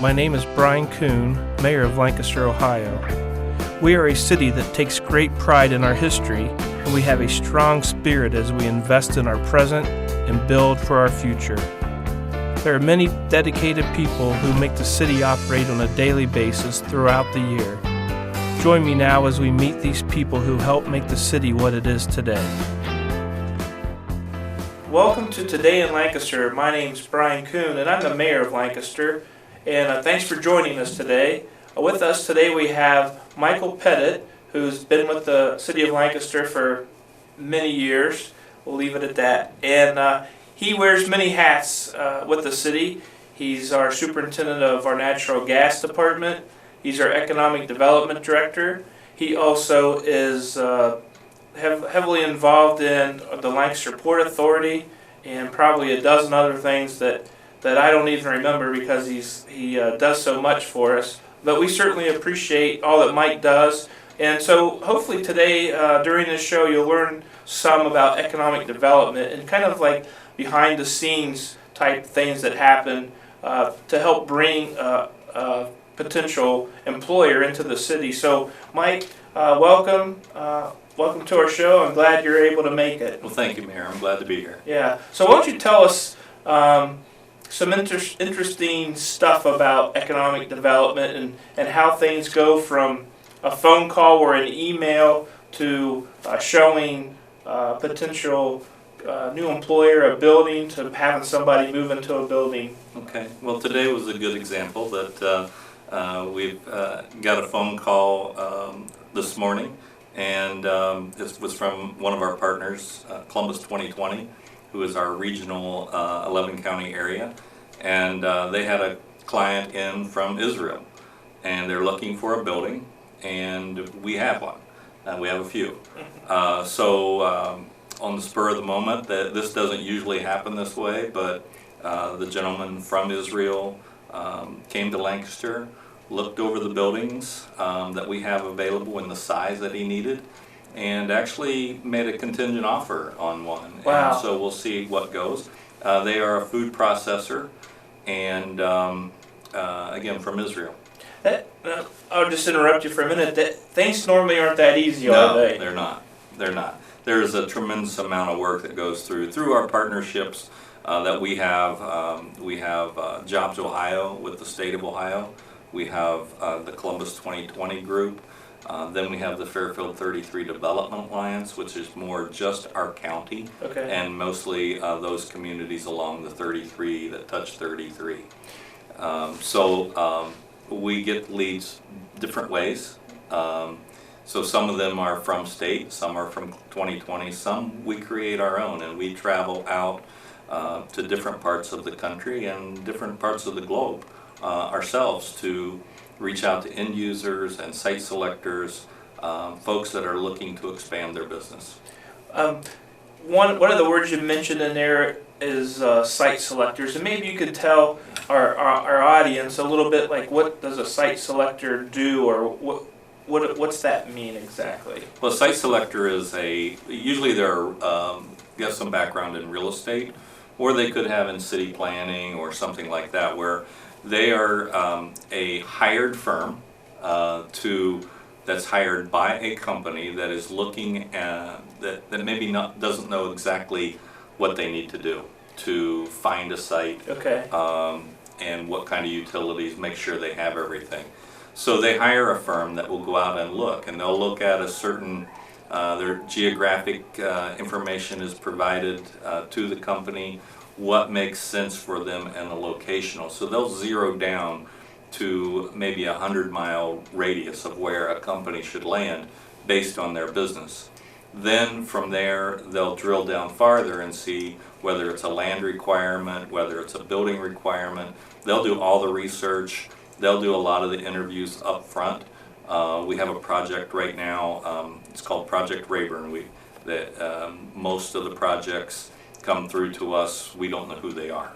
My name is Brian Kuhn, Mayor of Lancaster, Ohio. We are a city that takes great pride in our history, and we have a strong spirit as we invest in our present and build for our future. There are many dedicated people who make the city operate on a daily basis throughout the year. Join me now as we meet these people who help make the city what it is today. Welcome to Today in Lancaster. My name is Brian Kuhn, and I'm the mayor of Lancaster. And thanks for joining us today. With us today we have Michael Pettit, who's been with the city of Lancaster for many years. We'll leave it at that. And he wears many hats with the city. He's our superintendent of our natural gas department. He's our economic development director. He also is heavily involved in the Lancaster Port Authority and probably a dozen other things that I don't even remember because he does so much for us. But we certainly appreciate all that Mike does. And so hopefully today during this show you'll learn some about economic development and kind of like behind the scenes type things that happen to help bring a potential employer into the city. So Mike, welcome. Welcome to our show. I'm glad you're able to make it. Well, thank you, Mayor. I'm glad to be here. Yeah. So why don't you tell us some interesting stuff about economic development and how things go from a phone call or an email to showing potential new employer a building to having somebody move into a building. Okay. Well, today was a good example that we've got a phone call this morning, and this was from one of our partners, Columbus 2020, who is our regional 11 county area, and they had a client in from Israel, and they're looking for a building, and we have one. We have a few. So on the spur of the moment, this doesn't usually happen this way, but the gentleman from Israel came to Lancaster, looked over the buildings that we have available in the size that he needed, and actually made a contingent offer on one. Wow. And so we'll see what goes. They are a food processor, and again, from Israel. I'll just interrupt you for a minute. Things normally aren't that easy, are they? No, they're not. They're not. There's a tremendous amount of work that goes through our partnerships that we have. We have Jobs Ohio with the state of Ohio. We have the Columbus 2020 group. Then we have the Fairfield 33 Development Alliance, which is more just our county, okay, and mostly those communities along the 33 that touch 33. So we get leads different ways. So some of them are from state, some are from 2020, some we create our own, and we travel out to different parts of the country and different parts of the globe ourselves to reach out to end users and site selectors, folks that are looking to expand their business. One of the words you mentioned in there is site selectors, and maybe you could tell our audience a little bit like what does a site selector do, or what's that mean exactly? Well, a site selector is usually they're got some background in real estate, or they could have in city planning or something like that, where they are a hired firm that's hired by a company that is looking at that maybe doesn't know exactly what they need to do to find a site, okay, and what kind of utilities, make sure they have everything. So they hire a firm that will go out and look, and they'll look at a certain their geographic information is provided to the company, what makes sense for them and the locational. So they'll zero down to maybe a 100-mile radius of where a company should land based on their business. Then from there, they'll drill down farther and see whether it's a land requirement, whether it's a building requirement. They'll do all the research. They'll do a lot of the interviews up front. We have a project right now, it's called Project Rayburn. Most of the projects come through to us, we don't know who they are.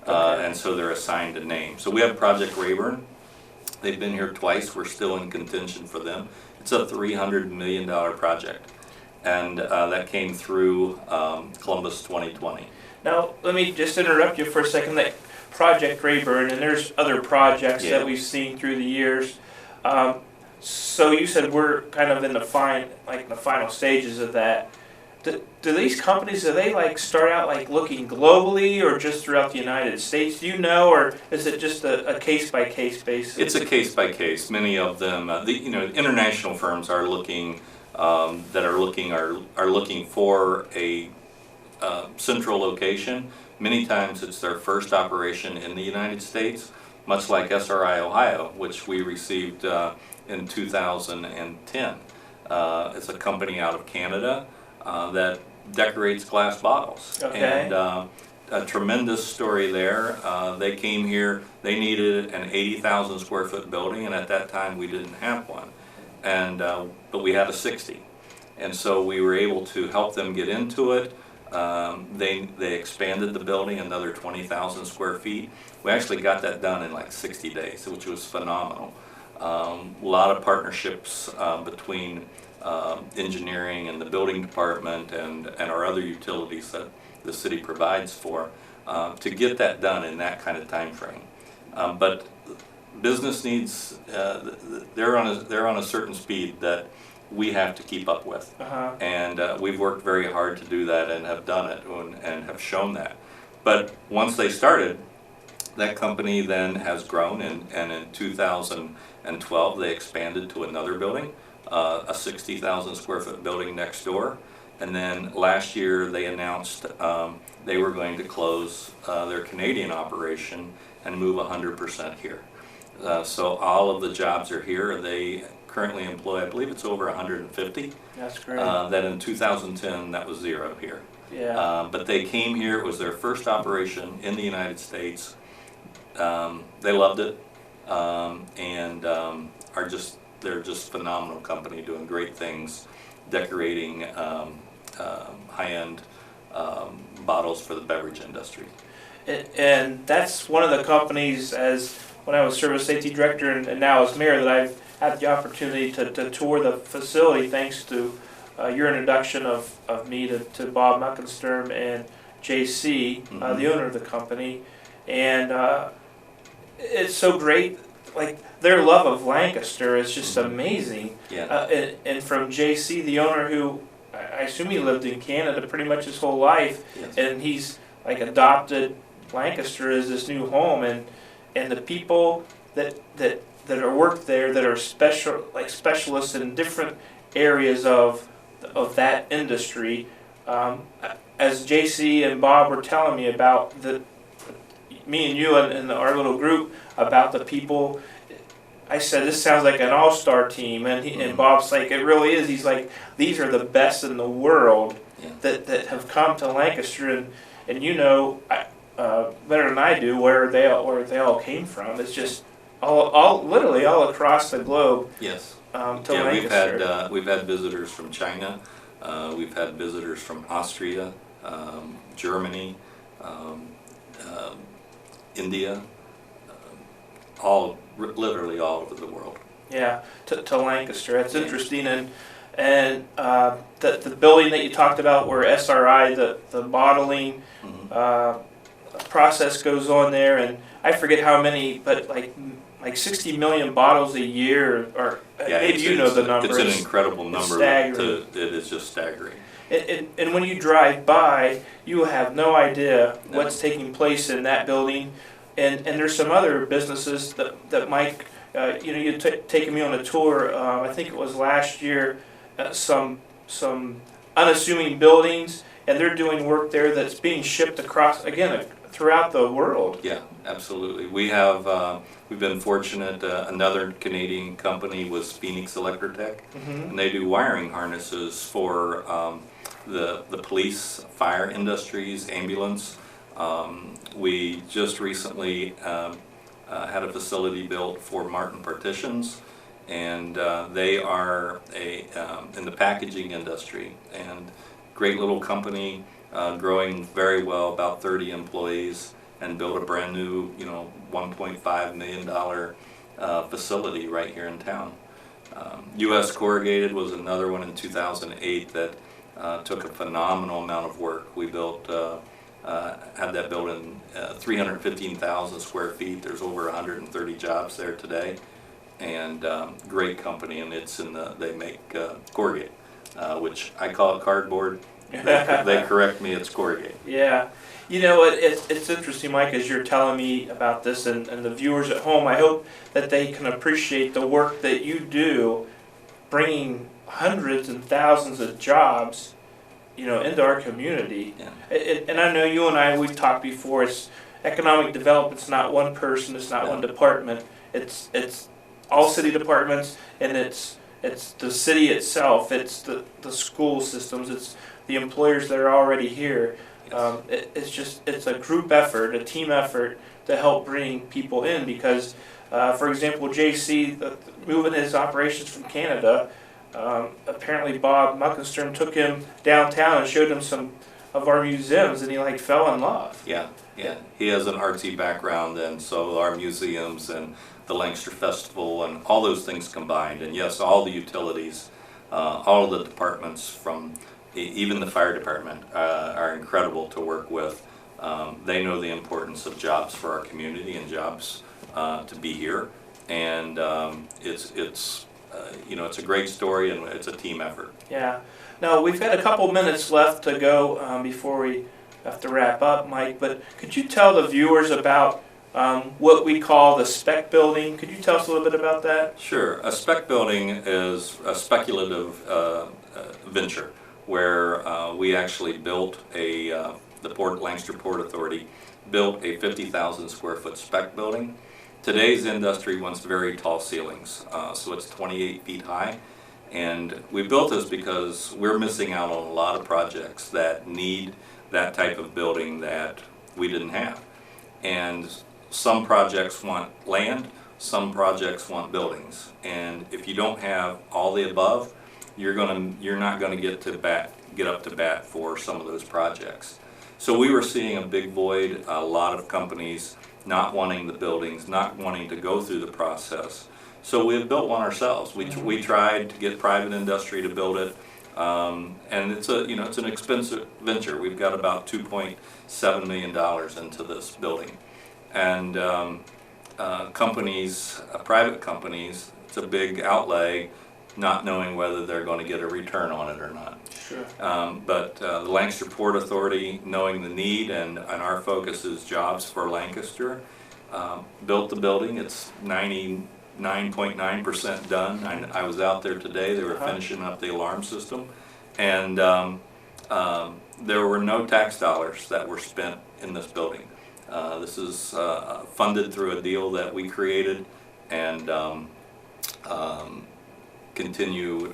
Okay. And so they're assigned a name. So we have Project Rayburn. They've been here twice. We're still in contention for them. It's a $300 million project, and that came through Columbus 2020. Now, let me just interrupt you for a second. Project Rayburn, and there's other projects Yeah. that we've seen through the years. So you said we're kind of in the final stages of that. Do these companies, do they like start out like looking globally or just throughout the United States? Do you know, or is it just a case by case basis? It's a case by case. Many of them, international firms are looking are looking for a central location. Many times it's their first operation in the United States, much like SRI Ohio, which we received in 2010. It's a company out of Canada that decorates glass bottles. Okay. And a tremendous story there. They came here, they needed an 80,000 square foot building, and at that time we didn't have one. And but we had a 60. And so we were able to help them get into it. They expanded the building another 20,000 square feet. We actually got that done in like 60 days, which was phenomenal. A lot of partnerships between engineering and the building department and our other utilities that the city provides for to get that done in that kind of time frame. But business needs, they're on a certain speed that we have to keep up with. Uh-huh. And we've worked very hard to do that and have done it and have shown that. But once they started, that company then has grown, and in 2012 they expanded to another building, a 60,000 square foot building next door. And then last year they announced they were going to close their Canadian operation and move 100% here. So all of the jobs are here. They currently employ, I believe it's over 150. That's great. That in 2010, that was 0 here. Yeah. But they came here, it was their first operation in the United States. They loved it, and they're just phenomenal company doing great things, decorating high-end bottles for the beverage industry. And that's one of the companies, as when I was service safety director and now as mayor, that I've had the opportunity to tour the facility thanks to your introduction of me to Bob Muckenstern and JC, the owner of the company. And it's so great, like their love of Lancaster is just amazing. Yeah. And from JC, the owner, who I assume he lived in Canada pretty much his whole life, Yes. and he's like adopted Lancaster as this new home, and the people that are work there that are specialists in different areas of that industry. As JC and Bob were telling me about me and you and our little group about the people, I said, this sounds like an all-star team, and Bob's like, it really is. He's like, these are the best in the world that have come to Lancaster, and you know better than I do where they all came from. It's just literally all across the globe. Yes. To Lancaster. We've had visitors from China, we've had visitors from Austria, Germany, India, literally all over the world. Yeah, to Lancaster. That's interesting, and the building that you talked about where SRI, the bottling process goes on there, and I forget how many, but like 60 million bottles a year, or maybe you know the number. It's an incredible number. It is just staggering. And when you drive by, you have no idea what's taking place in that building. And there's some other businesses that Mike, you taking me on a tour, I think it was last year, some unassuming buildings, and they're doing work there that's being shipped across, again, throughout the world. Yeah, absolutely. We've been fortunate. Another Canadian company was Phoenix Electrotech, and they do wiring harnesses for the police, fire industries, ambulance. We just recently had a facility built for Martin Partitions, and they are in the packaging industry, and great little company, growing very well, about 30 employees, and built a brand new, $1.5 million facility right here in town. U.S. Corrugated was another one in 2008 that took a phenomenal amount of work. We built have that building 315,000 square feet. There's over 130 jobs there today, and great company. And it's they make corrugate, which I call it cardboard. They correct me, it's corrugate. Yeah. You know, it's interesting, Mike, as you're telling me about this, and the viewers at home, I hope that they can appreciate the work that you do, bringing hundreds and thousands of jobs, you know, into our community. Yeah. And I know you and I, we've talked before, it's economic development's not one person, it's not one department, it's all city departments, and it's the city itself, it's the school systems, it's the employers that are already here. It's a group effort, a team effort to help bring people in because, for example, JC, moving his operations from Canada, apparently Bob Muckenstern took him downtown and showed him some of our museums, and he like fell in love. Yeah. He has an artsy background, and so our museums and the Lancaster Festival and all those things combined. And yes, all the utilities, all of the departments from even the fire department are incredible to work with. They know the importance of jobs for our community and jobs to be here, and it's a great story, and it's a team effort. Yeah. Now we've got a couple minutes left to go before we have to wrap up, Mike. But could you tell the viewers about what we call the spec building? Could you tell us a little bit about that? Sure. A spec building is a speculative venture where we actually built the Lancaster Port Authority built a 50,000 square foot spec building. Today's industry wants very tall ceilings, so it's 28 feet high. And we built this because we're missing out on a lot of projects that need that type of building that we didn't have. And some projects want land, some projects want buildings. And if you don't have all the above, you're not gonna get up to bat for some of those projects. So we were seeing a big void, a lot of companies not wanting the buildings, not wanting to go through the process. So we have built one ourselves. We tried to get private industry to build it, and it's an expensive venture. We've got about $2.7 million into this building, and private companies, it's a big outlay, not knowing whether they're going to get a return on it or not. Sure. But the Lancaster Port Authority, knowing the need, and our focus is jobs for Lancaster, built the building. It's 99.9% done. I was out there today. They were finishing up the alarm system, and there were no tax dollars that were spent in this building. This is funded through a deal that we created, and continue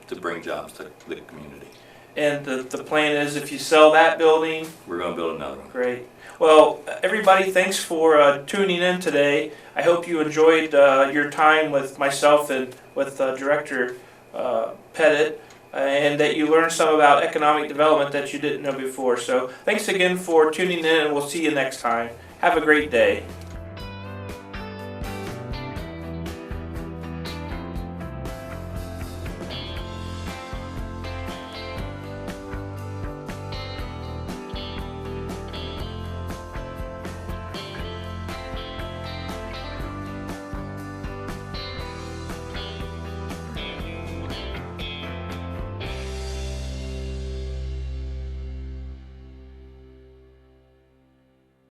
to bring jobs to the community. And the plan is, if you sell that building, we're going to build another one. Great. Well, everybody, thanks for tuning in today. I hope you enjoyed your time with myself and with Director Pettit, and that you learned some about economic development that you didn't know before. So thanks again for tuning in, and we'll see you next time. Have a great day.